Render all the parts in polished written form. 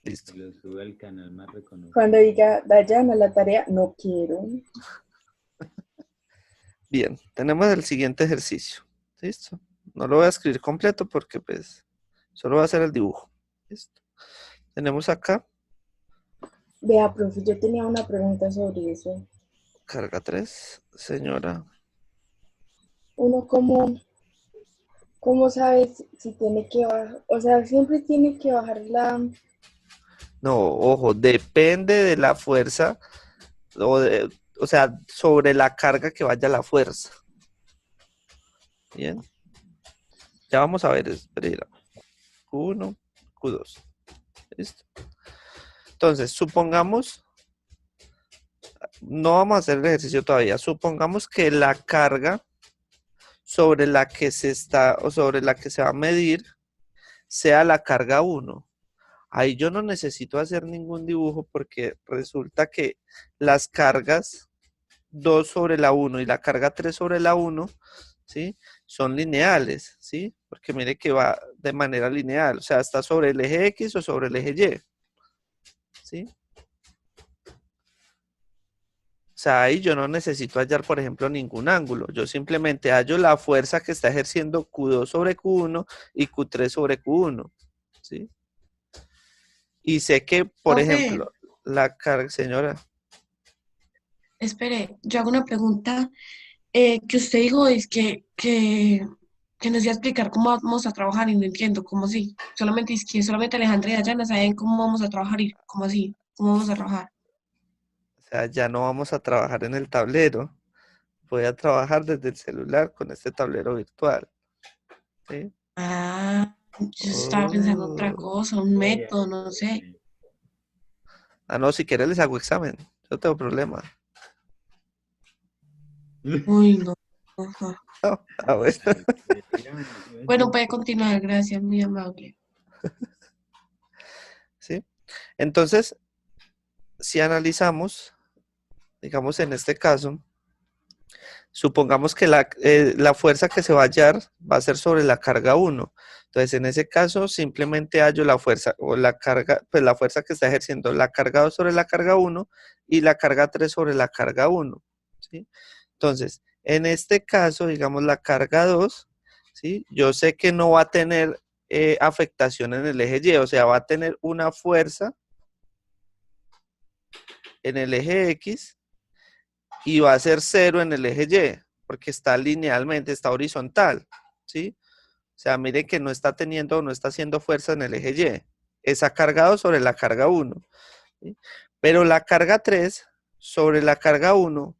Listo. Lo sube al canal más reconocido. Cuando diga Dayana la tarea, no quiero. Bien, tenemos el siguiente ejercicio. Listo. No lo voy a escribir completo porque pues solo va a ser el dibujo. Listo. Tenemos acá Vea, profe, yo tenía una pregunta sobre eso. carga 3, señora. Uno cómo sabe si tiene que bajar, o sea, siempre tiene que bajar la... No, ojo, depende de la fuerza, o sea, sobre la carga que vaya la fuerza. Bien, ya vamos a ver, espera. Q1, Q2. Listo. Entonces, supongamos, no vamos a hacer el ejercicio todavía, supongamos que la carga sobre la que se está, o sobre la que se va a medir, sea la carga 1. Ahí yo no necesito hacer ningún dibujo porque resulta que las cargas 2 sobre la 1 y la carga 3 sobre la 1, ¿sí? Son lineales, ¿sí? Porque mire que va de manera lineal, o sea, está sobre el eje X o sobre el eje Y, ¿sí? O sea, ahí yo no necesito hallar, por ejemplo, ningún ángulo. Yo simplemente hallo la fuerza que está ejerciendo Q2 sobre Q1 y Q3 sobre Q1, ¿sí? Y sé que, por Profe, ejemplo, la carga, señora, espere, yo hago una pregunta que usted dijo es que nos iba a explicar cómo vamos a trabajar y no entiendo, ¿cómo así? Solamente es que solamente Alejandra y Dayana saben cómo vamos a trabajar y cómo así, cómo vamos a trabajar. o sea, ya no vamos a trabajar en el tablero, voy a trabajar desde el celular con este tablero virtual, ¿sí? Ah, yo estaba pensando otra Oh. cosa, un método, no sé. Ah, no, si quieres les hago examen, yo no tengo problema. Uy, no. Ajá. Ah, bueno. Bueno, puede continuar, gracias, muy amable. ¿Sí? Entonces, si analizamos, digamos en este caso, supongamos que la fuerza que se va a hallar va a ser sobre la carga 1. Entonces, en ese caso, simplemente hallo la fuerza o la carga, pues la fuerza que está ejerciendo la carga 2 sobre la carga 1 y la carga 3 sobre la carga 1. ¿Sí? Entonces, en este caso, digamos la carga 2, ¿sí? Yo sé que no va a tener afectación en el eje Y, o sea, va a tener una fuerza en el eje X y va a ser 0 en el eje Y, porque está linealmente, está horizontal, ¿sí? O sea, miren que no está teniendo, no está haciendo fuerza en el eje Y. Está cargado sobre la carga 1, ¿sí? Pero la carga 3 sobre la carga 1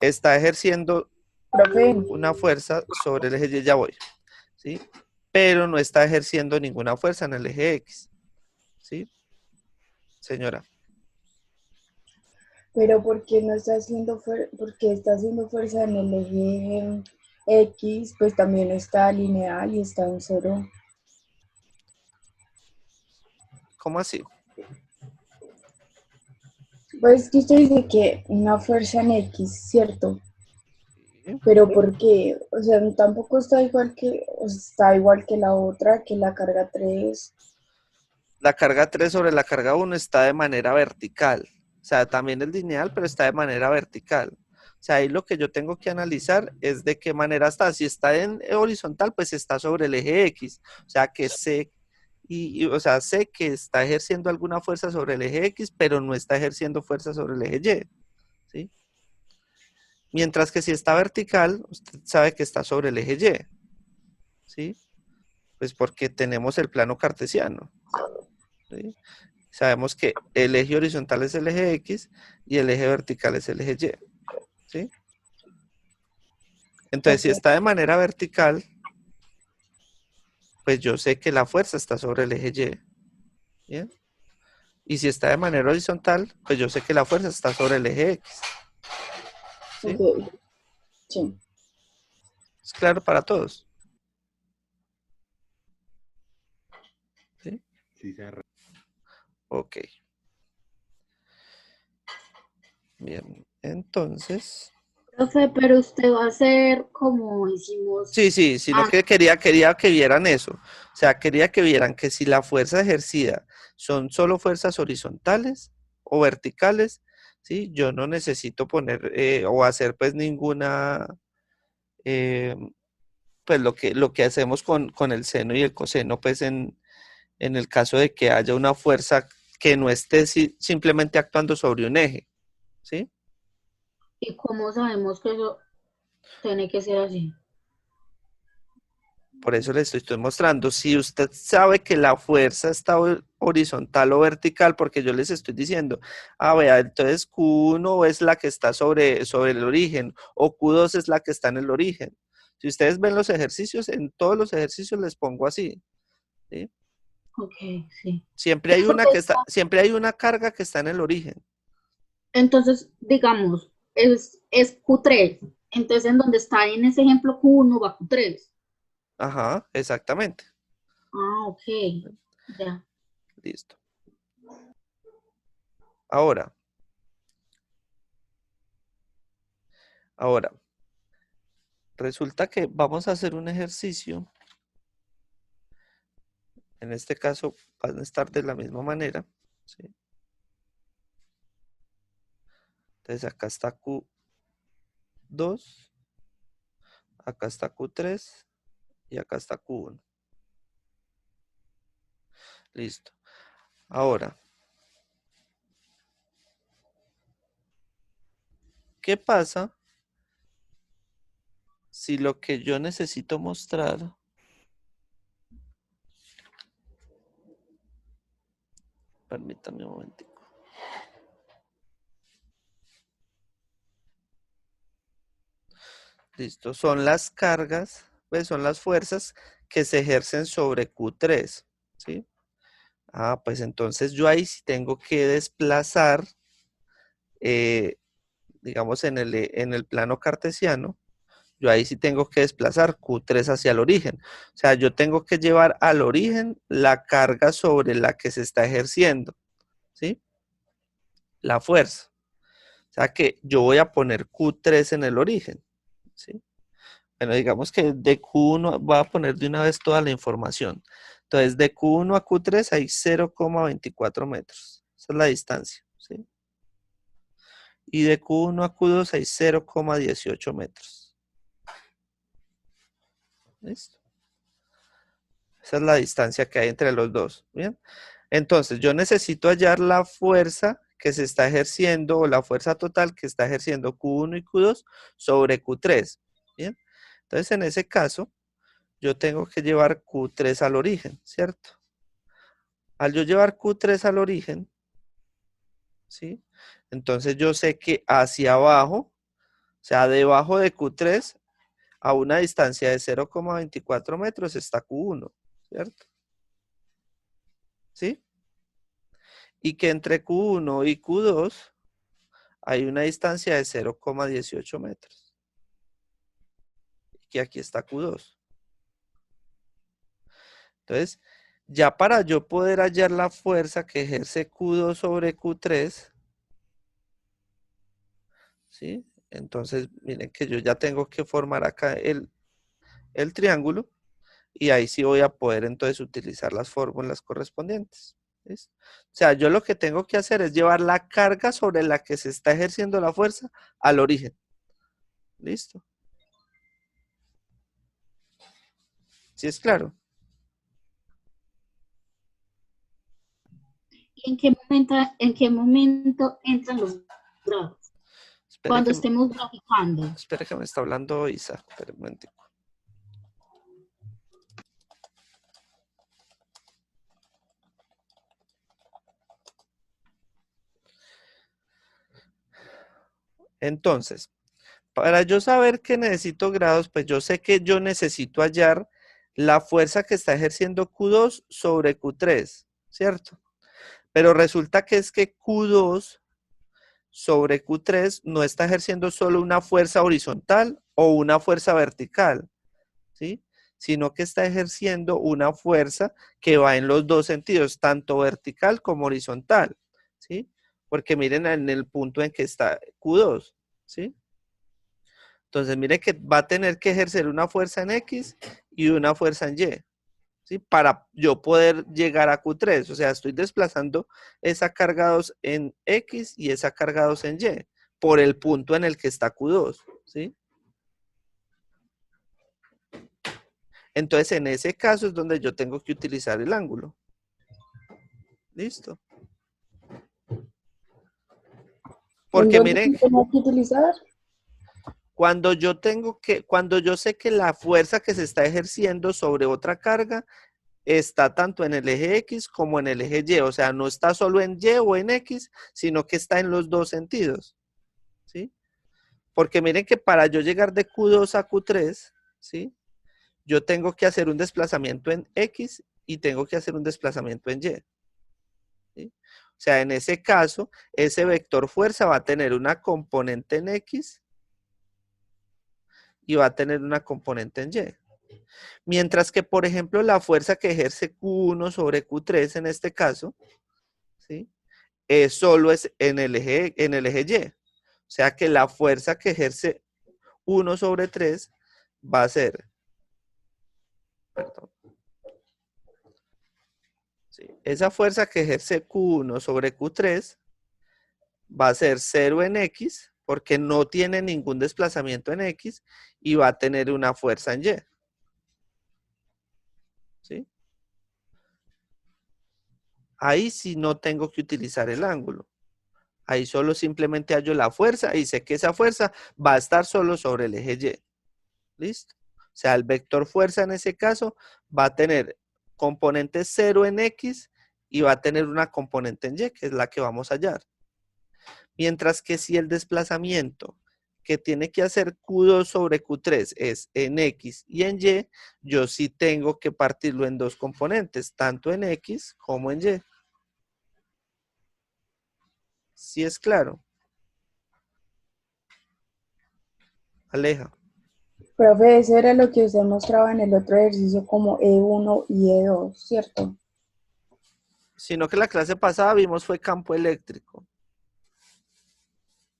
está ejerciendo Profe, una fuerza sobre el eje Y, ya voy, ¿sí? Pero no está ejerciendo ninguna fuerza en el eje X, ¿sí? Señora. pero ¿por qué no está haciendo porque está haciendo fuerza en el eje X? Pues también está lineal y está en cero. ¿Cómo así? Pues que usted dice que una fuerza en X, ¿cierto? ¿Sí? Pero ¿por qué? O sea, tampoco está igual que, o sea, está igual que la otra, que la carga 3. La carga 3 sobre la carga 1 está de manera vertical. O sea, también es lineal, pero está de manera vertical. O sea, ahí lo que yo tengo que analizar es de qué manera está. Si está en horizontal, pues está sobre el eje X. O sea, que sé, o sea, sé que está ejerciendo alguna fuerza sobre el eje X, pero no está ejerciendo fuerza sobre el eje Y. ¿Sí? Mientras que si está vertical, usted sabe que está sobre el eje Y. ¿Sí? Pues porque tenemos el plano cartesiano. ¿Sí? Sabemos que el eje horizontal es el eje X y el eje vertical es el eje Y. ¿Sí? Entonces, Ok, si está de manera vertical, pues yo sé que la fuerza está sobre el eje Y. ¿Bien? Y si está de manera horizontal, pues yo sé que la fuerza está sobre el eje X. ¿Sí? ok, sí. Es claro para todos. ¿Sí? Sí, se arra- Ok. Bien. Entonces, Profe, pero usted va a hacer como hicimos Sí, sí, sino antes. que quería que vieran eso. O sea, quería que vieran que si la fuerza ejercida son solo fuerzas horizontales o verticales, ¿sí? Yo no necesito poner o hacer pues ninguna, eh, pues lo que hacemos con el seno y el coseno, pues en el caso de que haya una fuerza que no esté simplemente actuando sobre un eje, ¿sí? ¿Y cómo sabemos que eso tiene que ser así? Por eso le estoy mostrando. Si usted sabe que la fuerza está horizontal o vertical, porque yo les estoy diciendo, vea, entonces Q1 es la que está sobre el origen, o Q2 es la que está en el origen. Si ustedes ven los ejercicios, en todos los ejercicios les pongo así, ¿sí? Ok, sí. Siempre hay una carga que está en el origen. Entonces, digamos, es Q3. Entonces, en donde está en ese ejemplo Q1 va Q3. Ajá, exactamente. Ah, ok. Ya. Listo. Ahora, resulta que vamos a hacer un ejercicio. En este caso van a estar de la misma manera, ¿sí? Entonces acá está Q2, acá está Q3 y acá está Q1. Listo. Ahora, ¿qué pasa si lo que yo necesito mostrar, permítame un momentico. Listo, son las cargas, ¿ves? Son las fuerzas que se ejercen sobre Q3, ¿sí? Pues entonces yo ahí sí tengo que desplazar, digamos en el plano cartesiano, yo ahí sí tengo que desplazar Q3 hacia el origen. O sea, yo tengo que llevar al origen la carga sobre la que se está ejerciendo, ¿sí? La fuerza. O sea que yo voy a poner Q3 en el origen, ¿sí? Bueno, digamos que de Q1 voy a poner de una vez toda la información. Entonces, de Q1 a Q3 hay 0,24 metros. Esa es la distancia, ¿sí? Y de Q1 a Q2 hay 0,18 metros. ¿Listo? Esa es la distancia que hay entre los dos. ¿Bien? Entonces, yo necesito hallar la fuerza que se está ejerciendo o la fuerza total que está ejerciendo Q1 y Q2 sobre Q3. ¿Bien? Entonces, en ese caso, yo tengo que llevar Q3 al origen, ¿cierto? Al yo llevar Q3 al origen, ¿sí? Entonces, yo sé que hacia abajo, o sea, debajo de Q3, a una distancia de 0,24 metros está Q1, ¿cierto? ¿Sí? Y que entre Q1 y Q2 hay una distancia de 0,18 metros. Y que aquí está Q2. Entonces, ya para yo poder hallar la fuerza que ejerce Q2 sobre Q3, ¿sí? Entonces, miren que yo ya tengo que formar acá el triángulo y ahí sí voy a poder entonces utilizar las fórmulas correspondientes. ¿Listo? O sea, yo lo que tengo que hacer es llevar la carga sobre la que se está ejerciendo la fuerza al origen. ¿Listo? ¿Sí es claro? ¿Y en qué momento entran los grados? Espere Cuando que, estemos graficando. espere que me está hablando Isa. Espere un momentico. Entonces, para yo saber que necesito grados, pues yo sé que yo necesito hallar la fuerza que está ejerciendo Q2 sobre Q3, ¿cierto? Pero resulta que es que Q2 sobre Q3 no está ejerciendo solo una fuerza horizontal o una fuerza vertical, ¿sí? Sino que está ejerciendo una fuerza que va en los dos sentidos, tanto vertical como horizontal, ¿sí? Porque miren en el punto en que está Q2, ¿sí? Entonces, mire que va a tener que ejercer una fuerza en X y una fuerza en Y, ¿sí? Para yo poder llegar a Q3. O sea, estoy desplazando esa carga 2 en X y esa carga 2 en Y por el punto en el que está Q2, ¿sí? Entonces, en ese caso es donde yo tengo que utilizar el ángulo. ¿Listo? Porque ¿En dónde miren, tengo que utilizar? cuando yo sé que la fuerza que se está ejerciendo sobre otra carga está tanto en el eje X como en el eje Y. O sea, no está solo en Y o en X, sino que está en los dos sentidos, ¿sí? Porque miren que para yo llegar de Q2 a Q3, ¿sí? Yo tengo que hacer un desplazamiento en X y tengo que hacer un desplazamiento en Y, ¿sí? O sea, en ese caso, ese vector fuerza va a tener una componente en X y va a tener una componente en Y. Mientras que, por ejemplo, la fuerza que ejerce Q1 sobre Q3 en este caso, ¿sí? Solo es en el eje Y. O sea que la fuerza que ejerce 1 sobre 3 va a ser, perdón, ¿sí? Esa fuerza que ejerce Q1 sobre Q3 va a ser 0 en X, porque no tiene ningún desplazamiento en X, y va a tener una fuerza en Y, ¿sí? Ahí sí no tengo que utilizar el ángulo. Ahí solo simplemente hallo la fuerza y sé que esa fuerza va a estar solo sobre el eje Y. ¿Listo? O sea, el vector fuerza en ese caso va a tener componente 0 en X y va a tener una componente en Y, que es la que vamos a hallar. Mientras que si el desplazamiento que tiene que hacer Q2 sobre Q3 es en X y en Y, yo sí tengo que partirlo en dos componentes, tanto en X como en Y. ¿Sí es claro? Aleja. Profe, eso era lo que usted mostraba en el otro ejercicio como E1 y E2, ¿cierto? Sino que la clase pasada vimos fue campo eléctrico.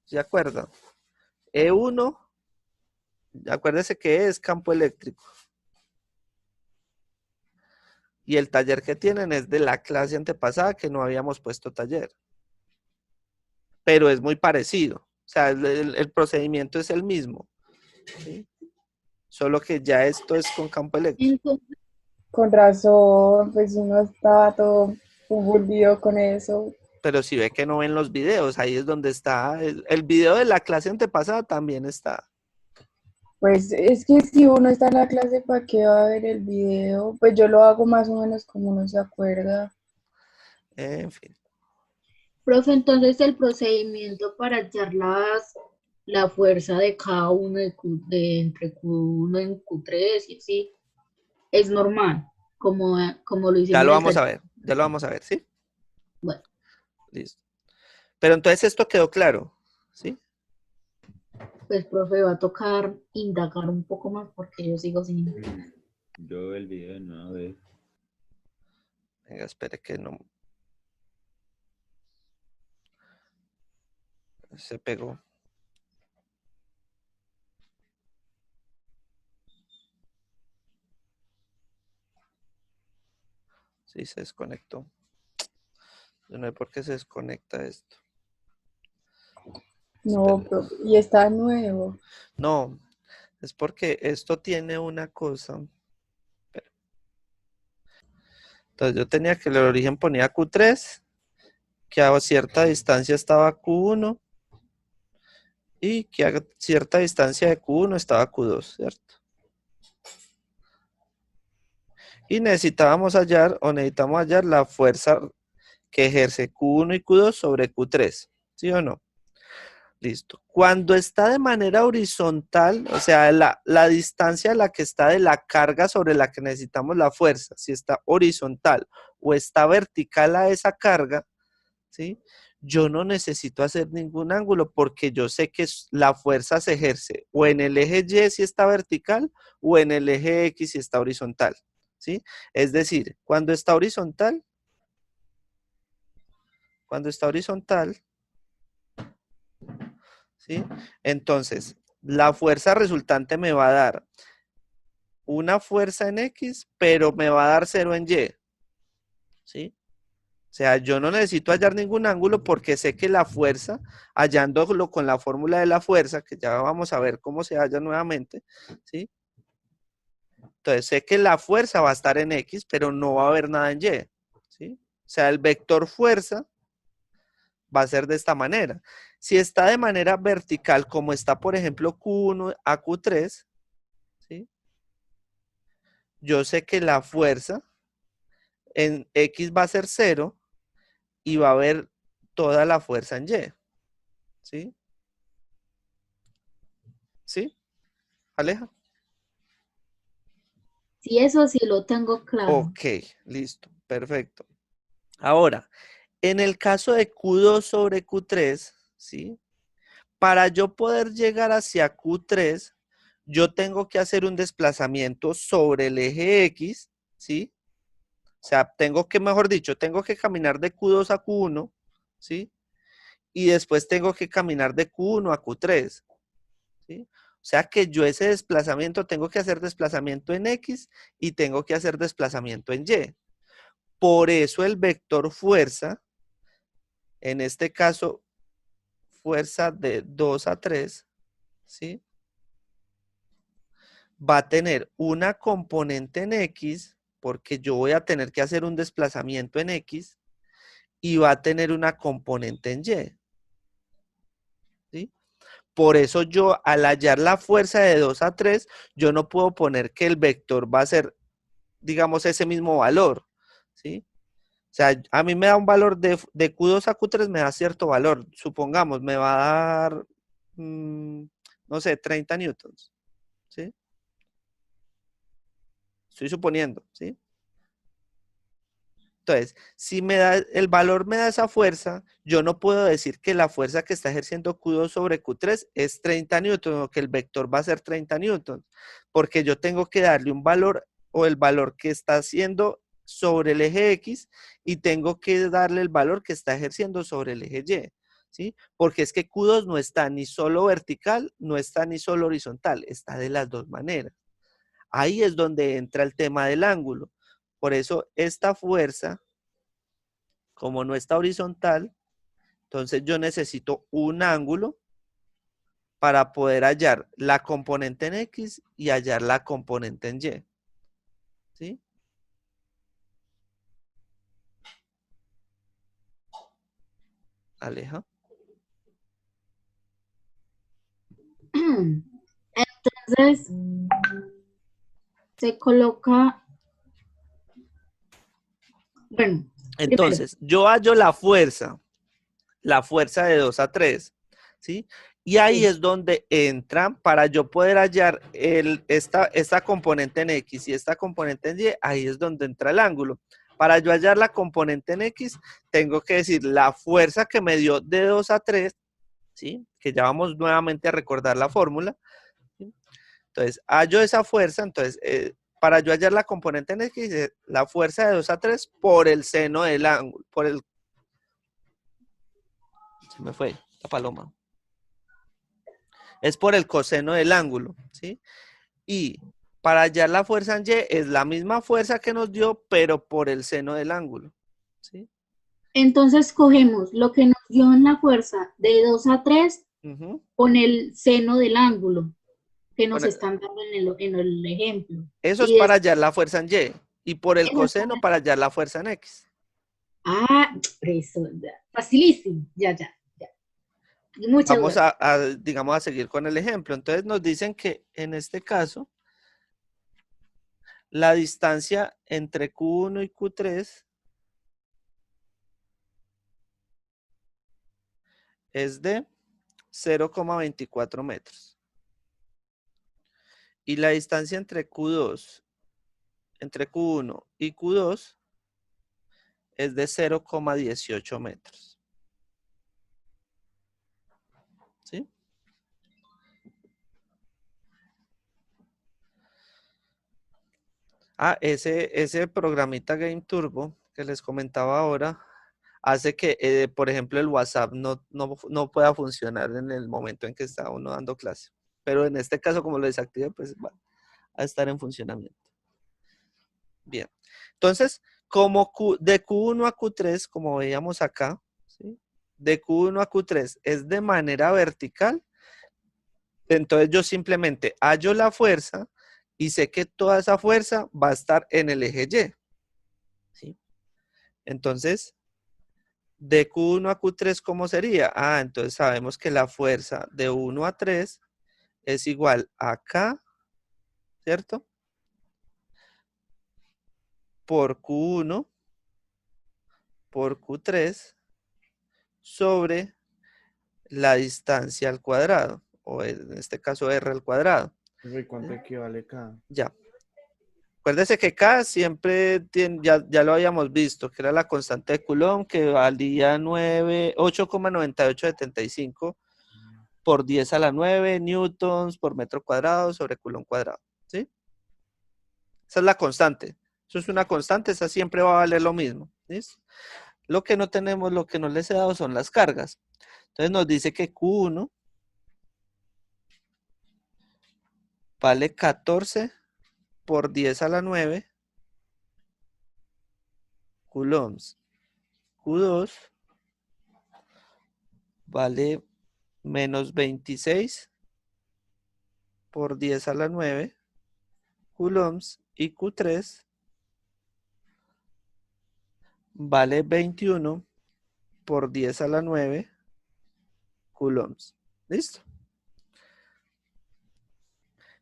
¿Se acuerdan? E1, acuérdese que es campo eléctrico. Y el taller que tienen es de la clase antepasada que no habíamos puesto taller. Pero es muy parecido. O sea, el procedimiento es el mismo, ¿sí? Solo que ya esto es con campo eléctrico. Entonces, Con razón, pues uno estaba todo confundido con eso. Pero si ve que no ven los videos, ahí es donde está. El video de la clase antepasada también está. Pues es que si uno está en la clase, ¿para qué va a ver el video? Pues yo lo hago más o menos como uno se acuerda. En fin. profe, entonces el procedimiento para hallar la fuerza de cada uno entre Q1 en Q3 y así es normal, como lo Ya hicimos lo en el vamos a taller. ver. Ya lo vamos a ver, ¿sí? Bueno, Listo. Pero entonces esto quedó claro, ¿sí? pues profe, va a tocar indagar un poco más porque yo sigo sin... Yo veo el video de nuevo vez. Venga, espere que no se pegó. Sí, se desconectó. Yo no sé por qué se desconecta esto. No, Espere. profe, y está nuevo. No, es porque esto tiene una cosa. Espere. Entonces yo tenía que el origen ponía Q3, que a cierta distancia estaba Q1 y que a cierta distancia de Q1 estaba Q2, ¿cierto? Y necesitamos hallar la fuerza que ejerce Q1 y Q2 sobre Q3, ¿sí o no? Listo. Cuando está de manera horizontal, o sea, la distancia a la que está de la carga sobre la que necesitamos la fuerza, si está horizontal o está vertical a esa carga, ¿sí? Yo no necesito hacer ningún ángulo porque yo sé que la fuerza se ejerce o en el eje Y si está vertical o en el eje X si está horizontal, ¿sí? Es decir, cuando está horizontal, ¿sí? Entonces, la fuerza resultante me va a dar una fuerza en X, pero me va a dar 0 en Y. ¿Sí? O sea, yo no necesito hallar ningún ángulo porque sé que la fuerza, hallándolo con la fórmula de la fuerza, que ya vamos a ver cómo se halla nuevamente, ¿sí? Entonces sé que la fuerza va a estar en X, pero no va a haber nada en Y, ¿sí? O sea, el vector fuerza va a ser de esta manera. Si está de manera vertical, como está, por ejemplo, Q1 a Q3, ¿sí? Yo sé que la fuerza en X va a ser 0 y va a haber toda la fuerza en Y, ¿sí? ¿Sí? ¿Aleja? Sí, eso sí lo tengo claro. Ok, listo, perfecto. Ahora, en el caso de Q2 sobre Q3, ¿sí? Para yo poder llegar hacia Q3, yo tengo que hacer un desplazamiento sobre el eje X, ¿sí? O sea, tengo que, mejor dicho, tengo que caminar de Q2 a Q1, ¿sí? Y después tengo que caminar de Q1 a Q3, ¿sí? O sea que yo ese desplazamiento tengo que hacer desplazamiento en X y tengo que hacer desplazamiento en Y. Por eso el vector fuerza, en este caso, fuerza de 2 a 3, ¿sí? Va a tener una componente en X, porque yo voy a tener que hacer un desplazamiento en X, y va a tener una componente en Y, ¿sí? Por eso yo, al hallar la fuerza de 2 a 3, yo no puedo poner que el vector va a ser, digamos, ese mismo valor, ¿sí? O sea, a mí me da un valor de Q2 a Q3, me da cierto valor. Supongamos, me va a dar, no sé, 30 newtons, ¿sí? Estoy suponiendo, ¿sí? Entonces, si me da, el valor me da esa fuerza, yo no puedo decir que la fuerza que está ejerciendo Q2 sobre Q3 es 30 newtons o que el vector va a ser 30 newtons, porque yo tengo que darle un valor o el valor que está haciendo sobre el eje X y tengo que darle el valor que está ejerciendo sobre el eje Y, ¿sí? Porque es que Q2 no está ni solo vertical, no está ni solo horizontal, está de las dos maneras. Ahí es donde entra el tema del ángulo. Por eso esta fuerza, como no está horizontal, entonces yo necesito un ángulo para poder hallar la componente en X y hallar la componente en Y. ¿Sí? Aleja. Entonces, se coloca, bueno, primero, Entonces, yo hallo la fuerza de 2 a 3, ¿sí? Y ahí sí. es donde entran para yo poder hallar esta componente en X y esta componente en Y, ahí es donde entra el ángulo. Para yo hallar la componente en X, tengo que decir la fuerza que me dio de 2 a 3, ¿sí? Que ya vamos nuevamente a recordar la fórmula, ¿sí? Entonces, hallo esa fuerza, entonces, para yo hallar la componente en X, la fuerza de 2 a 3 por el seno del ángulo, se me fue la paloma. Es por el coseno del ángulo, ¿sí? Y para hallar la fuerza en Y es la misma fuerza que nos dio, pero por el seno del ángulo, ¿sí? Entonces cogemos lo que nos dio en la fuerza de 2 a 3 Ujú. con el seno del ángulo que nos Bueno, están dando en el ejemplo. eso es Y para después, hallar la fuerza en Y. Y por el eso es coseno para hallar la fuerza en X. eso, ya, facilísimo, ya. Y muchas Vamos gracias. digamos, a seguir con el ejemplo. Entonces nos dicen que en este caso, la distancia entre Q1 y Q3 es de 0,24 metros. Y la distancia entre Q1 y Q2 es de 0,18 metros. ¿Sí? Ese programita Game Turbo que les comentaba ahora hace que, por ejemplo, el WhatsApp no pueda funcionar en el momento en que está uno dando clase. pero en este caso, como lo desactivé, pues va a estar en funcionamiento. Bien, entonces, como de Q1 a Q3, como veíamos acá, ¿sí? De Q1 a Q3 es de manera vertical, entonces yo simplemente hallo la fuerza y sé que toda esa fuerza va a estar en el eje Y, ¿sí? Entonces, de Q1 a Q3, ¿cómo sería? Ah, entonces sabemos que la fuerza de 1 a 3 es igual a K, ¿cierto? Por Q1 por Q3 sobre la distancia al cuadrado, o en este caso R al cuadrado. ¿Y cuánto equivale cada? Ya. Acuérdese que K siempre tiene, ya lo habíamos visto, que era la constante de Coulomb, que valía 8,9875 por 10 a la 9 newtons por metro cuadrado sobre Coulomb cuadrado. ¿Sí? Esa es la constante. Eso es una constante, esa siempre va a valer lo mismo. ¿Listo? Lo que no tenemos, lo que no les he dado son las cargas. Entonces nos dice que Q1 vale 14 por 10 a la 9 coulombs. Q2 vale menos 26 por 10 a la 9 coulombs. Y Q3 vale 21 por 10 a la 9 coulombs. ¿Listo?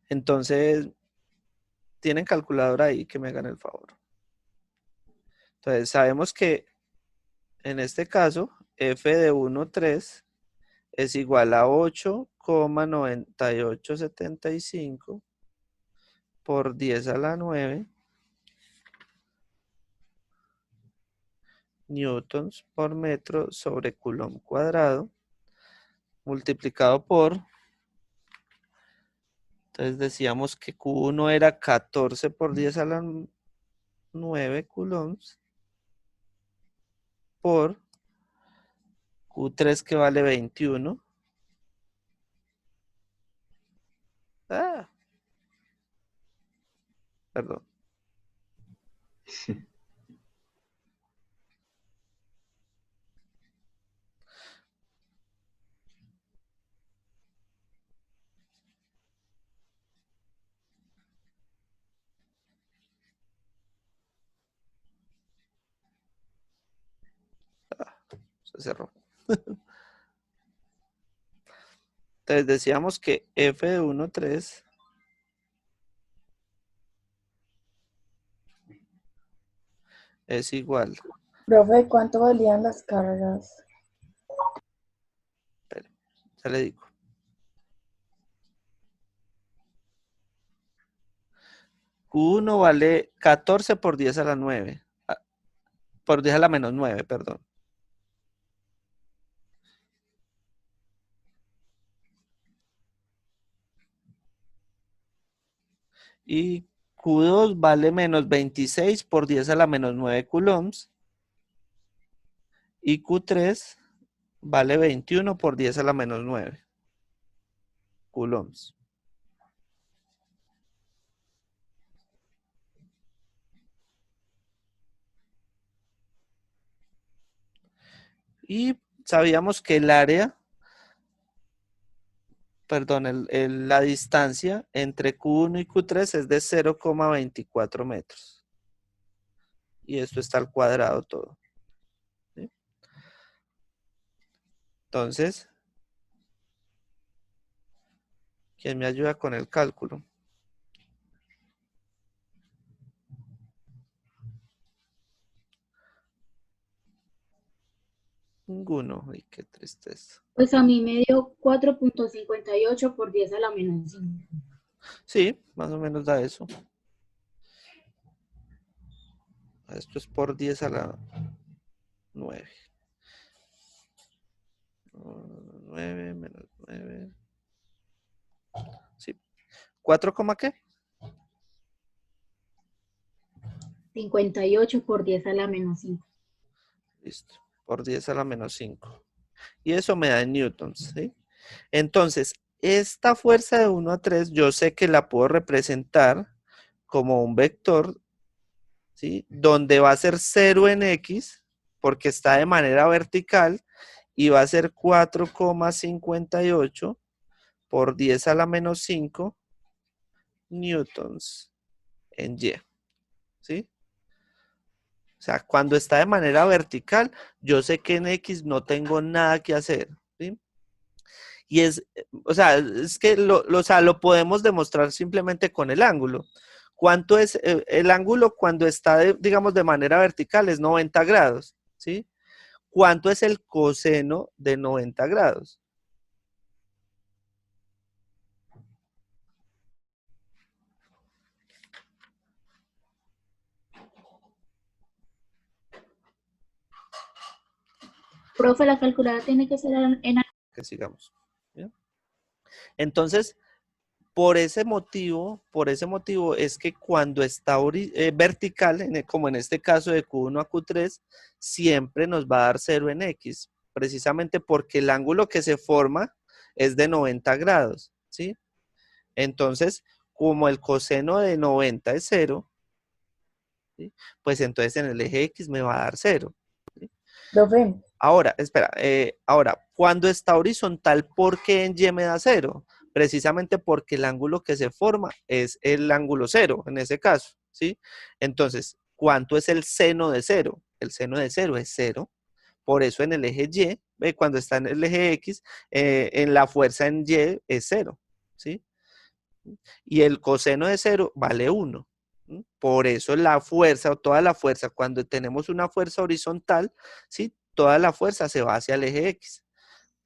Entonces, tienen calculadora ahí que me hagan el favor. Entonces, sabemos que en este caso, F de 1,3 es igual a 8,9875 por 10 a la 9 newtons por metro sobre Coulomb cuadrado multiplicado por, entonces decíamos que Q1 era 14 por 10 a la 9 coulombs por Q3 que vale 21. Perdón. Se cerró. Entonces decíamos que F de 1,3 es igual. Profe, ¿cuánto valían las cargas? Espere, ya le digo. Q1 vale 14 por 10 a la 9. Por 10 a la menos 9, perdón. Y Q2 vale menos 26 por 10 a la menos 9 coulombs. Y Q3 vale 21 por 10 a la menos 9 coulombs. Y sabíamos que el área, perdón, la distancia entre Q1 y Q3 es de 0,24 metros. Y esto está al cuadrado todo. ¿Sí? Entonces, ¿quién me ayuda con el cálculo? Ninguno. Ay, qué tristeza. Pues a mí me dio 4,58 por 10 a la menos 5. Sí, más o menos da eso. Esto es por 10 a la 9. 9 menos 9. Sí. ¿4, qué? 58 por 10 a la menos 5. Listo. Por 10 a la menos 5. Y eso me da en newtons, ¿sí? Entonces, esta fuerza de 1 a 3, yo sé que la puedo representar como un vector, ¿sí? Donde va a ser 0 en X, porque está de manera vertical, y va a ser 4,58 por 10 a la menos 5 newtons en Y, ¿sí? O sea, cuando está de manera vertical, yo sé que en X no tengo nada que hacer, ¿sí? Y o sea, es que o sea, lo podemos demostrar simplemente con el ángulo. ¿Cuánto es el ángulo cuando está, digamos, de manera vertical? Es 90 grados, ¿sí? ¿Cuánto es el coseno de 90 grados? Profe, la calculadora tiene que ser en Que sigamos. ¿Bien? Entonces, por ese motivo es que cuando está vertical, como en este caso de Q1 a Q3, siempre nos va a dar 0 en X, precisamente porque el ángulo que se forma es de 90 grados, ¿sí? Entonces, como el coseno de 90 es 0, ¿sí? Pues entonces en el eje X me va a dar 0. ¿Sí? Profe, Ahora, espera, cuando está horizontal, ¿por qué en Y me da 0? Precisamente porque el ángulo que se forma es el ángulo 0, en ese caso, ¿sí? Entonces, ¿cuánto es el seno de 0? El seno de 0 es 0. Por eso en el eje Y, cuando está en el eje X, en la fuerza en Y es 0, ¿sí? Y el coseno de 0 vale 1. Por eso la fuerza o toda la fuerza, cuando tenemos una fuerza horizontal, ¿sí? Toda la fuerza se va hacia el eje X.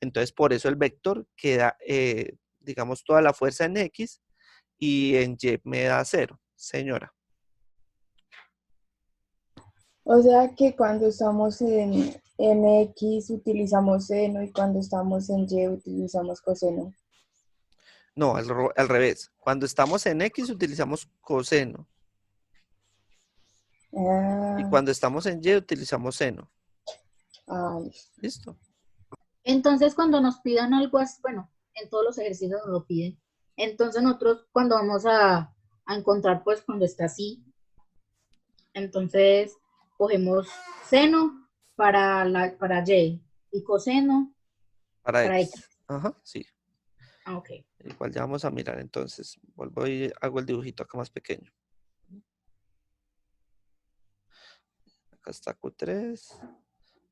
Entonces, por eso el vector queda, digamos, toda la fuerza en X y en Y me da 0, señora. o sea que cuando estamos en X utilizamos seno y cuando estamos en Y utilizamos coseno. No, al revés. Cuando estamos en X utilizamos coseno y Ah, cuando estamos en Y utilizamos seno. listo. ¿Listo? Entonces, cuando nos pidan algo así, bueno, en todos los ejercicios nos lo piden. Entonces, nosotros cuando vamos a encontrar, pues cuando está así, entonces cogemos seno para y coseno Para para X. X. Ajá, sí. Ah, ok. Igual ya vamos a mirar entonces. Vuelvo y hago el dibujito acá más pequeño. Acá está Q3,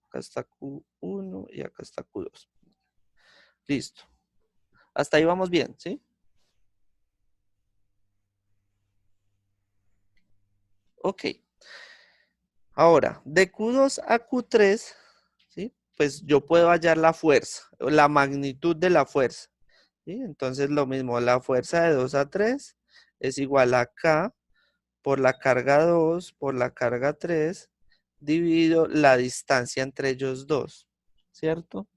acá está Q1 y acá está Q2. Listo. Hasta ahí vamos bien, ¿sí? Ok. Ahora, de Q2 a Q3, ¿sí? Pues yo puedo hallar la fuerza, o la magnitud de la fuerza. ¿Sí? Entonces lo mismo, la fuerza de 2 a 3 es igual a K por la carga 2 por la carga 3 dividido la distancia entre ellos dos, ¿cierto?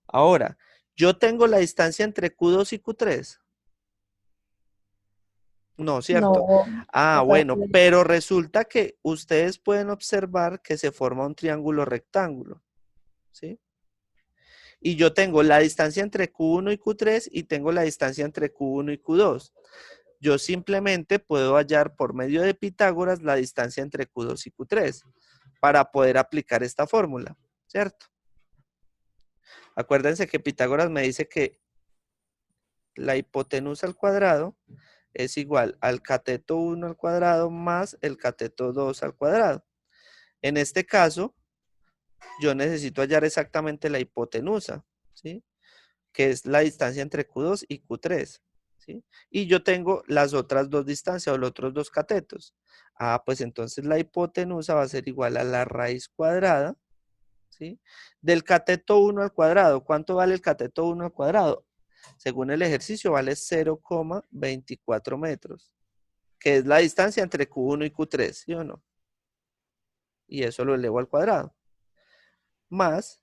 Ahora, yo tengo la distancia entre Q2 y Q3. No, ¿cierto? No, Ah, acá bueno, pero resulta que ustedes pueden observar que se forma un triángulo rectángulo, ¿sí? Y yo tengo la distancia entre Q1 y Q3 y tengo la distancia entre Q1 y Q2. Yo simplemente puedo hallar por medio de Pitágoras la distancia entre Q2 y Q3 para poder aplicar esta fórmula, ¿cierto? Acuérdense que Pitágoras me dice que la hipotenusa al cuadrado es igual al cateto 1 al cuadrado más el cateto 2 al cuadrado. En este caso, yo necesito hallar exactamente la hipotenusa, ¿sí? Que es la distancia entre Q2 y Q3, ¿sí? Y yo tengo las otras dos distancias o los otros dos catetos. Ah, pues entonces la hipotenusa va a ser igual a la raíz cuadrada, ¿sí? Del cateto 1 al cuadrado. ¿Cuánto vale el cateto 1 al cuadrado? Según el ejercicio vale 0,24 metros, que es la distancia entre Q1 y Q3, ¿sí o no? Y eso lo elevo al cuadrado. Más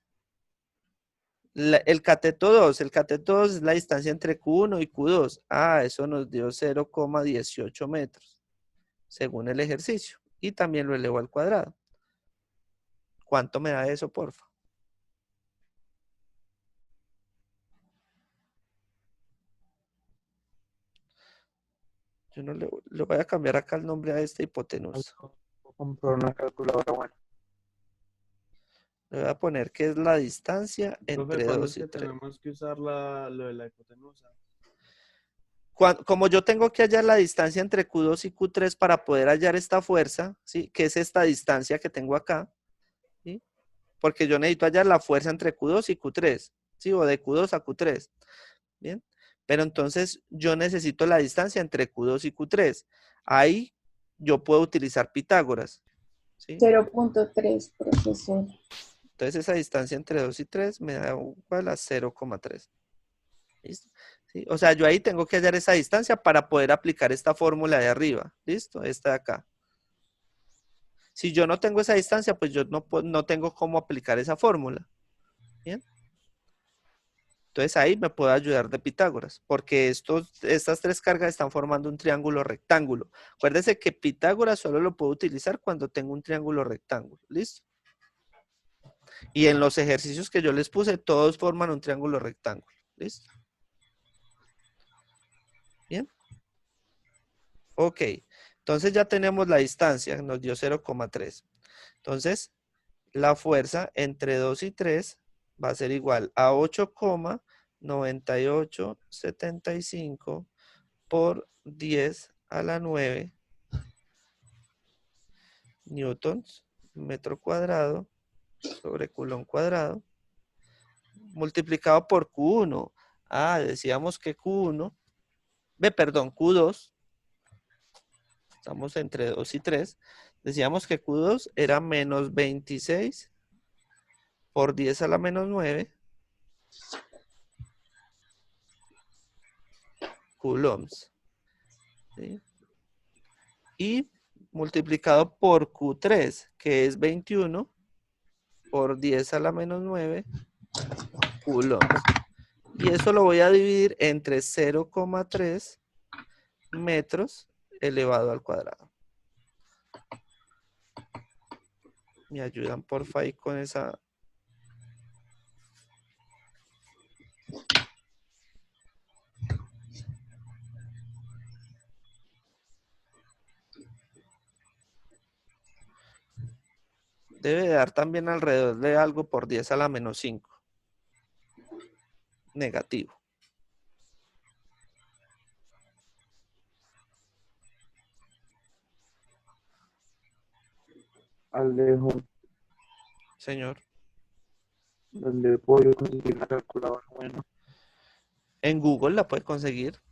el cateto 2. El cateto 2 es la distancia entre Q1 y Q2. Ah, eso nos dio 0,18 metros, según el ejercicio. Y también lo elevo al cuadrado. ¿Cuánto me da eso, porfa? Yo no le voy a cambiar acá el nombre a esta hipotenusa. Comprar una calculadora buena. Le voy a poner que es la distancia Profe, entre ¿cuándo 2 es y que 3. tenemos que usar lo de la hipotenusa? Como yo tengo que hallar la distancia entre Q2 y Q3 para poder hallar esta fuerza, ¿sí? Que es esta distancia que tengo acá, ¿sí? Porque yo necesito hallar la fuerza entre Q2 y Q3, ¿sí? O de Q2 a Q3, ¿bien? Pero entonces yo necesito la distancia entre Q2 y Q3. Ahí yo puedo utilizar Pitágoras, ¿sí? 0.3, profesor. Entonces esa distancia entre 2 y 3 me da igual a 0,3. ¿Listo? ¿Sí? O sea, yo ahí tengo que hallar esa distancia para poder aplicar esta fórmula de arriba. ¿Listo? Esta de acá. Si yo no tengo esa distancia, pues yo no tengo cómo aplicar esa fórmula. ¿Bien? Entonces ahí me puede ayudar de Pitágoras, porque estas tres cargas están formando un triángulo rectángulo. Acuérdense que Pitágoras solo lo puedo utilizar cuando tengo un triángulo rectángulo. ¿Listo? Y en los ejercicios que yo les puse, todos forman un triángulo rectángulo. ¿Listo? Bien. Ok. Entonces ya tenemos la distancia, nos dio 0,3. Entonces, la fuerza entre 2 y 3 va a ser igual a 8,9875 por 10 a la 9 newtons metro cuadrado sobre culón cuadrado multiplicado por Q1. Ah, decíamos que Q2, estamos entre 2 y 3, decíamos que Q2 era menos 26 por 10 a la menos 9 coulombs. ¿Sí? Y multiplicado por Q3, que es 21 por 10 a la menos 9 coulombs. Y eso lo voy a dividir entre 0,3 metros elevado al cuadrado. Me ayudan porfa ahí con esa. Debe dar también alrededor de algo por 10 a la menos 5. Negativo. Alejo, Señor. ¿dónde puedo conseguir una calculadora buena? En Google la puede conseguir.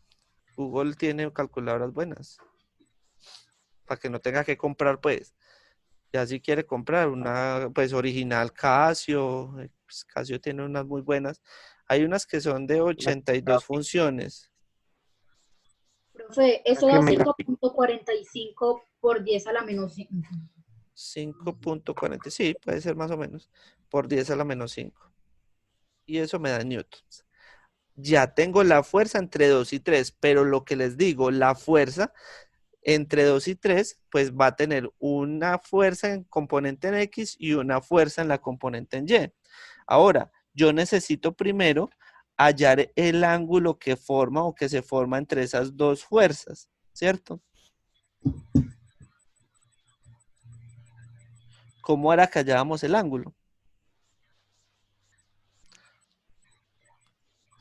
Google tiene calculadoras buenas. Para que no tenga que comprar, pues. Ya si quiere comprar una, pues original Casio. Pues, Casio tiene unas muy buenas. Hay unas que son de 82 funciones. Profe, eso ¿Qué da me 5.45 por 10 a la menos 5. 5,40. Sí, puede ser más o menos. Por 10 a la menos 5. Y eso me da newtons. Ya tengo la fuerza entre 2 y 3. Pero lo que les digo, la fuerza entre 2 y 3, pues va a tener una fuerza en componente en X y una fuerza en la componente en Y. Ahora, yo necesito primero hallar el ángulo que forma o que se forma entre esas dos fuerzas, ¿cierto? ¿Cómo era que hallábamos el ángulo?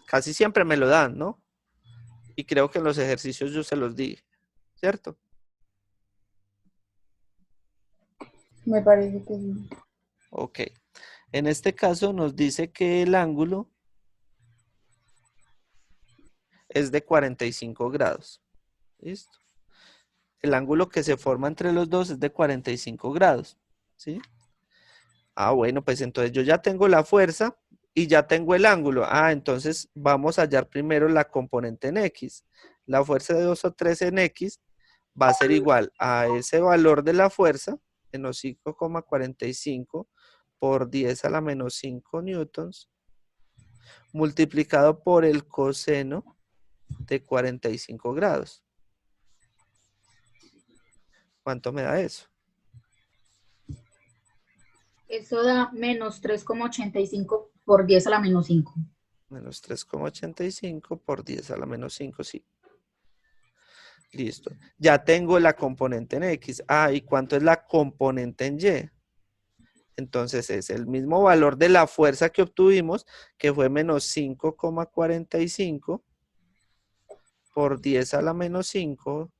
Casi siempre me lo dan, ¿no? Y creo que en los ejercicios yo se los di, ¿cierto? Me parece que sí. Ok. En este caso nos dice que el ángulo es de 45 grados. ¿Listo? El ángulo que se forma entre los dos es de 45 grados. ¿Sí? Ah, bueno, pues entonces yo ya tengo la fuerza y ya tengo el ángulo. Ah, entonces vamos a hallar primero la componente en X. La fuerza de 2 o 3 en X va a ser igual a ese valor de la fuerza, en los 5,45 por 10 a la menos 5 newtons, multiplicado por el coseno de 45 grados. ¿Cuánto me da eso? Eso da menos 3.85 por 10 a la menos 5. Menos 3,85 por 10 a la menos 5, sí. Listo. Ya tengo la componente en X. Ah, ¿y cuánto es la componente en Y? Entonces es el mismo valor de la fuerza que obtuvimos, que fue menos 5,45 por 10 a la menos 5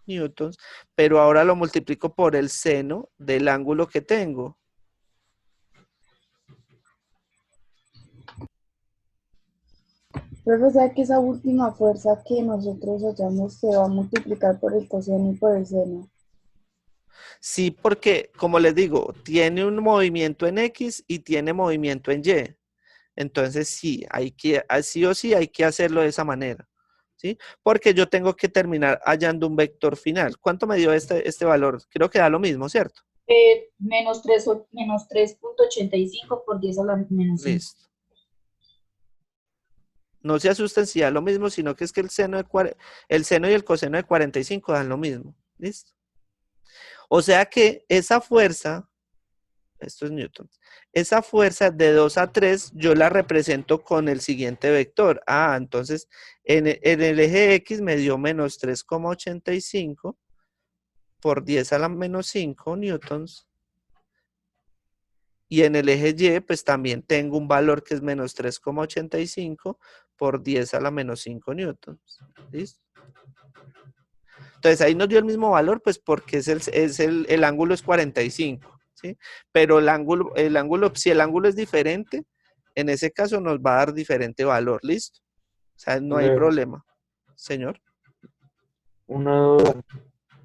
newtons, pero ahora lo multiplico por el seno del ángulo que tengo. Profe, ¿sabe que esa última fuerza que nosotros hallamos se va a multiplicar por el coseno y por el seno? Sí, porque, como les digo, tiene un movimiento en X y tiene movimiento en Y. Entonces, sí, sí o sí hay que hacerlo de esa manera. ¿Sí? Porque yo tengo que terminar hallando un vector final. ¿Cuánto me dio este valor? Creo que da lo mismo, ¿cierto? Menos 3.85 por 10 a la menos 5. Listo. No se asusten si da lo mismo, sino que es que el seno y el coseno de 45 dan lo mismo. ¿Listo? O sea que esa fuerza, esto es Newton, esa fuerza de 2 a 3 yo la represento con el siguiente vector. Ah, entonces en el eje X me dio menos 3,85 por 10 a la menos 5 newtons. Y en el eje Y, pues también tengo un valor que es menos 3,85 por 10 a la menos 5 newtons. ¿Listo? Entonces ahí nos dio el mismo valor, pues porque el ángulo es 45, ¿sí? Pero si el ángulo es diferente, en ese caso nos va a dar diferente valor, ¿listo? O sea, no hay problema. Señor. Una duda.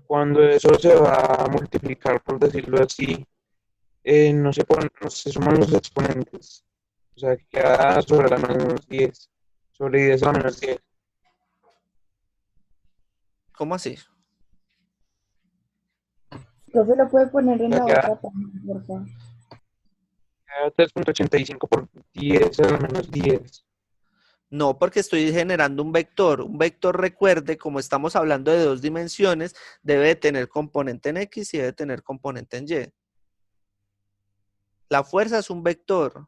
Cuando eso se va a multiplicar, por decirlo así, no se suman los exponentes. O sea, queda sobre la menos 10. Sobre 10 a la menos 10. ¿Cómo así? Profe, lo puede poner en O sea, la queda, otra página, por favor. queda 3.85 por 10 a la menos 10. No, porque estoy generando un vector. Un vector, recuerde, como estamos hablando de dos dimensiones, debe de tener componente en X y debe tener componente en Y. La fuerza es un vector.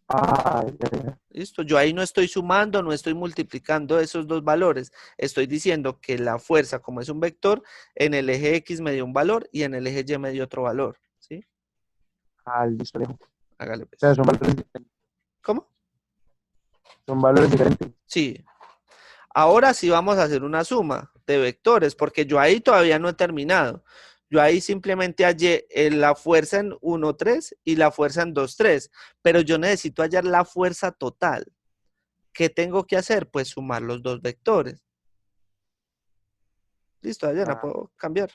Ah, ya. ¿Listo? Yo ahí no estoy sumando, no estoy multiplicando esos dos valores. Estoy diciendo que la fuerza, como es un vector, en el eje X me dio un valor y en el eje Y me dio otro valor. ¿Sí? Listo, Alejo. Hágale O sea, pues. ¿Cómo? son valores diferentes. Sí. Ahora sí vamos a hacer una suma de vectores, porque yo ahí todavía no he terminado. Yo ahí simplemente hallé la fuerza en 1,3 y la fuerza en 2,3, pero yo necesito hallar la fuerza total. ¿Qué tengo que hacer? Pues sumar los dos vectores. Listo, ya no puedo cambiar.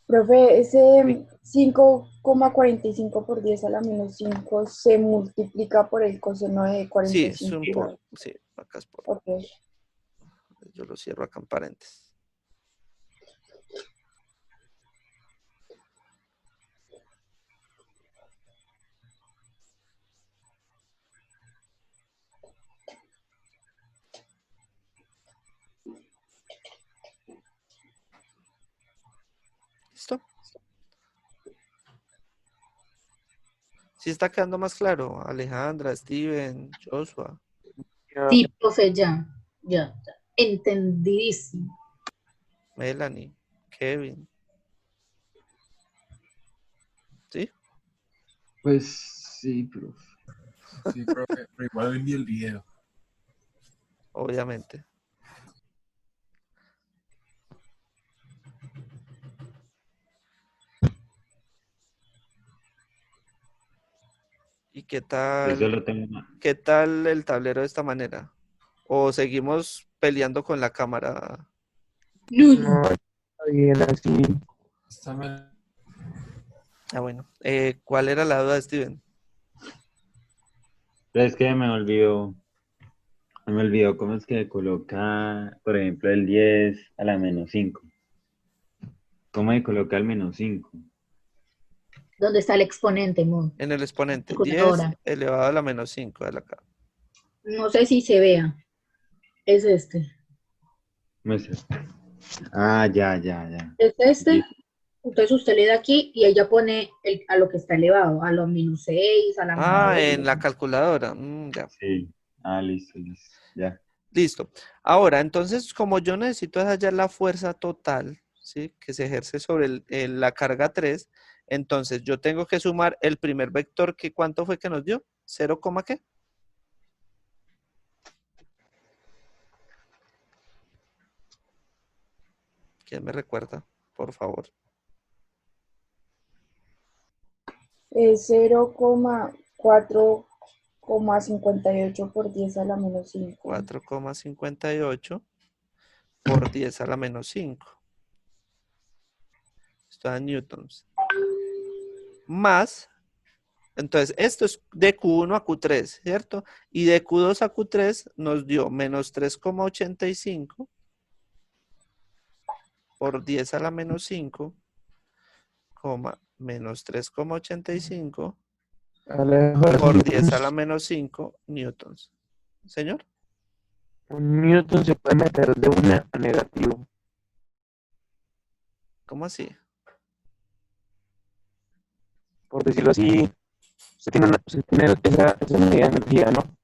Profe, ese 5,45 por 10 a la menos 5 se multiplica por el coseno de Sí, es 45. sí, acá es por. Ok. Yo lo cierro acá en paréntesis. ¿Listo? ¿Sí está quedando más claro? Alejandra, Steven, Joshua, Sí, profe, ya, entendidísimo. Melanie, Kevin. ¿Sí? Pues sí, profe. Sí, profe, pero igual envié el video. Obviamente. ¿Y qué Yo tal? solo tengo una. ¿Qué tal el tablero de esta manera? ¿O seguimos peleando con la cámara? No, está bien así. Está mal. Ah, bueno. ¿Cuál era la duda, Steven? Pero es que me olvidó cómo es que coloca, por ejemplo, el 10 a la menos 5. ¿Cómo se coloca el menos 5? ¿Dónde está el exponente, Mon? En el exponente, 10 Calculadora. elevado a la menos 5 de la acá. No sé si se vea. Es este. Muestra. Ah, ya. Es este. Sí, Entonces usted le da aquí y ella pone a lo que está elevado, a lo menos 6, a la menos Ah, 2. en la calculadora. Ya. sí. Ah, listo, listo. Ya. Listo. Ahora, entonces, como yo necesito hallar la fuerza total, ¿sí? Que se ejerce sobre la carga 3, entonces yo tengo que sumar el primer vector que ¿cuánto fue que nos dio? ¿0, qué? ¿Quién me recuerda? Por favor. Es 0,4,58 por 10 a la menos 5. 4,58 por 10 a la menos 5. Esto da newtons. Más, entonces, esto es de Q1 a Q3, ¿cierto? Y de Q2 a Q3 nos dio menos 3,85 por 10 a la menos 5, menos 3,85 Alejo, por 10 a la menos 5 newtons. ¿Señor? un newton se puede meter de una a negativo. ¿Cómo así? Por decirlo así, se tiene esa medida de energía, ¿no?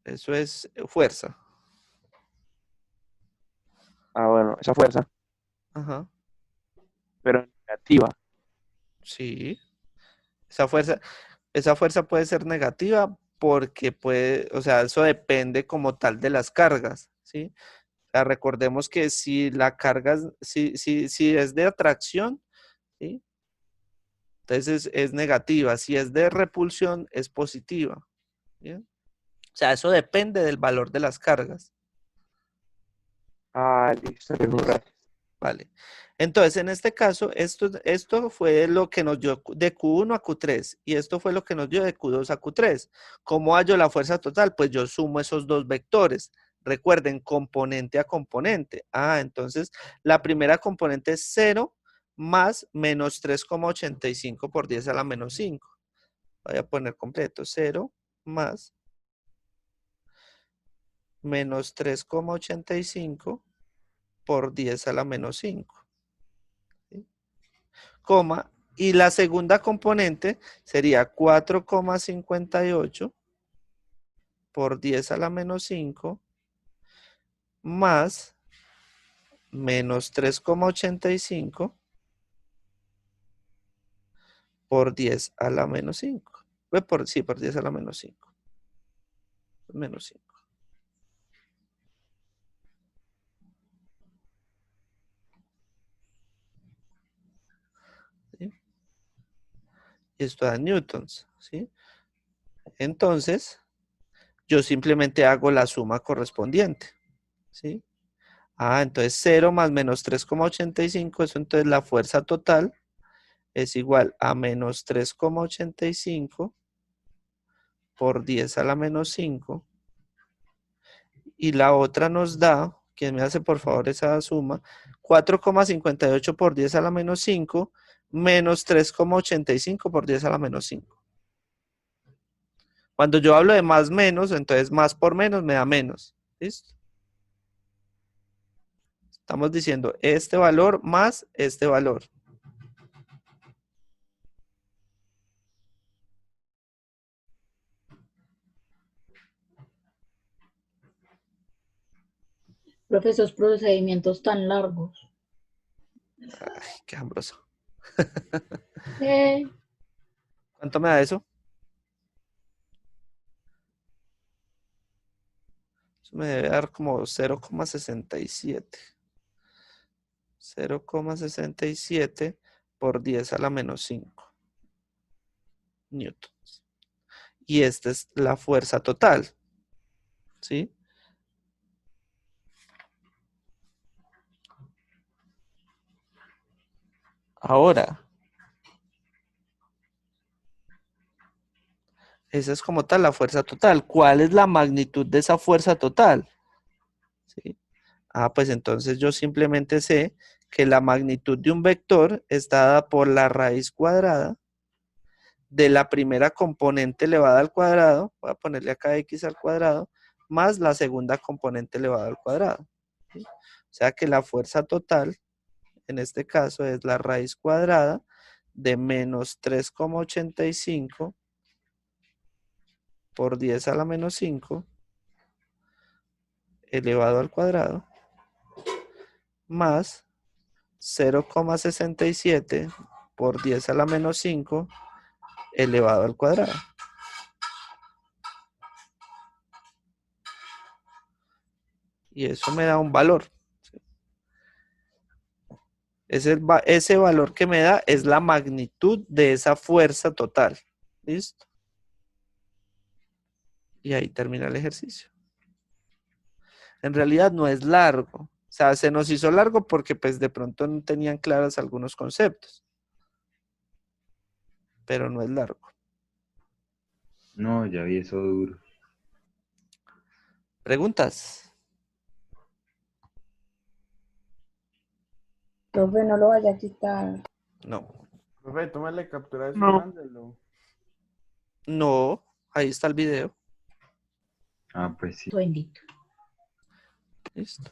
Eso es fuerza. Ah, bueno, esa fuerza, Ajá. pero negativa. Sí. Esa fuerza puede ser negativa porque puede, o sea, eso depende como tal de las cargas, ¿sí? O sea, recordemos que si la carga, si es de atracción, ¿sí? Entonces es negativa. Si es de repulsión, es positiva. ¿Bien? O sea, eso depende del valor de las cargas. Ah, listo, gracias. Vale. Entonces, en este caso, esto fue lo que nos dio de Q1 a Q3 y esto fue lo que nos dio de Q2 a Q3. ¿Cómo hallo la fuerza total? Pues yo sumo esos dos vectores. Recuerden, componente a componente. Ah, entonces la primera componente es 0 más menos 3,85 por 10 a la menos 5. Voy a poner completo. 0 más menos 3,85 por 10 a la menos 5. Coma, y la segunda componente sería 4,58 por 10 a la menos 5 más menos 3,85 por 10 a la menos 5. Sí, por 10 a la menos 5. Menos 5. ¿Sí? Y esto da newtons, ¿sí? Entonces, yo simplemente hago la suma correspondiente, ¿sí? Ah, entonces 0 más menos 3,85, eso entonces la fuerza total es igual a menos 3,85 por 10 a la menos 5. Y la otra nos da, ¿quién me hace por favor esa suma? 4,58 por 10 a la menos 5 menos 3,85 por 10 a la menos 5. Cuando yo hablo de más menos, entonces más por menos me da menos. ¿Listo? Estamos diciendo este valor más este valor. Profe, esos procedimientos tan largos. Ay, qué hambroso. Eh, ¿Cuánto me da eso? Eso me debe dar como 0,67. 0,67 por 10 a la menos 5 newtons. Y esta es la fuerza total. ¿Sí? Ahora, esa es como tal la fuerza total. ¿Cuál es la magnitud de esa fuerza total? ¿Sí? Ah, pues entonces yo simplemente sé que la magnitud de un vector está dada por la raíz cuadrada de la primera componente elevada al cuadrado, voy a ponerle acá x al cuadrado, más la segunda componente elevada al cuadrado. ¿Sí? O sea que la fuerza total, en este caso, es la raíz cuadrada de menos 3,85 por 10 a la menos 5 elevado al cuadrado más 0,67 por 10 a la menos 5 elevado al cuadrado. Y eso me da un valor. Ese valor que me da es la magnitud de esa fuerza total. ¿Listo? Y ahí termina el ejercicio. En realidad no es largo. O sea, se nos hizo largo porque pues de pronto no tenían claros algunos conceptos. Pero no es largo. No, ya vi eso duro. ¿Preguntas? Profe, no lo vaya a quitar. No. Profe, tómale captura de eso y No. mándelo. No. Ahí está el video. Ah, pues sí. Bendito. Listo.